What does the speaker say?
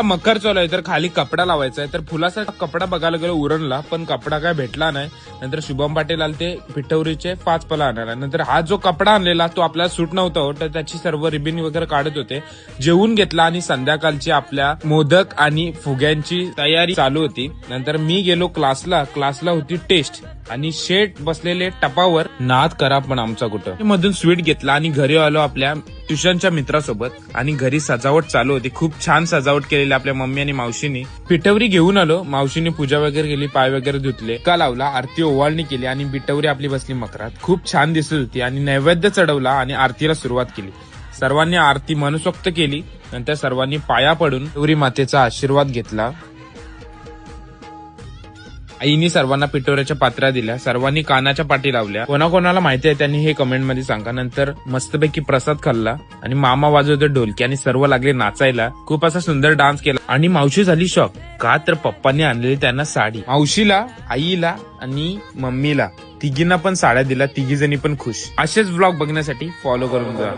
मकर चालू आहे तर खाली कपडा लावायचा आहे, तर फुलाचा कपडा बघायला गेलो उरणला, पण कपडा काय भेटला नाही. नंतर शुभम पाटील आले ते पिठवरीचे 5 पला आणायला. नंतर हा जो कपडा आणलेला तो आपल्याला सूट नव्हता हो, तर त्याची सर्व रिबिन वगैरे काढत होते. जेवून घेतला आणि संध्याकाळची आपल्या मोदक आणि फुग्यांची तयारी चालू होती. नंतर मी गेलो क्लासला होती टेस्ट आणि शेट बसलेले टपावर नाद करा पण आमचा कुठं मधून स्वीट घेतला आणि घरी आलो आपल्या ट्युशनच्या मित्रासोबत. आणि घरी सजावट चालू होती, खूप छान सजावट केलेली आपल्या मम्मी आणि मावशीनी. पिठवरी घेऊन आलो, मावशीने पूजा वगैरे केली, पाय वगैरे धुतले, का लावला, आरती ओवाळणी केली आणि पिठवरी आपली बसली मकरात. खूप छान दिसत होती आणि नैवेद्य चढवला आणि आरतीला सुरुवात केली. सर्वांनी आरती मनसोक्त केली. नंतर सर्वांनी पाया पडून पिठवरी मातेचा आशीर्वाद घेतला. आईनी सर्वांना पिठोऱ्याच्या पात्र्या दिल्या, सर्वांनी कानाच्या पाठी लावल्या. कोणाकोणाला माहिती आहे त्यांनी हे कमेंट मध्ये सांगा. नंतर मस्तपैकी प्रसाद खाल्ला आणि मामा वाजवते ढोलकी आणि सर्व लागले नाचायला. खूप असा सुंदर डान्स केला आणि मावशी झाली शॉक, का तर पप्पांनी आणलेली त्यांना साडी. मावशीला, आईला आणि मम्मीला तिघींना पण साड्या दिल्या, तिघी जणी पण खुश. असेच व्लॉग बघण्यासाठी फॉलो करून जा.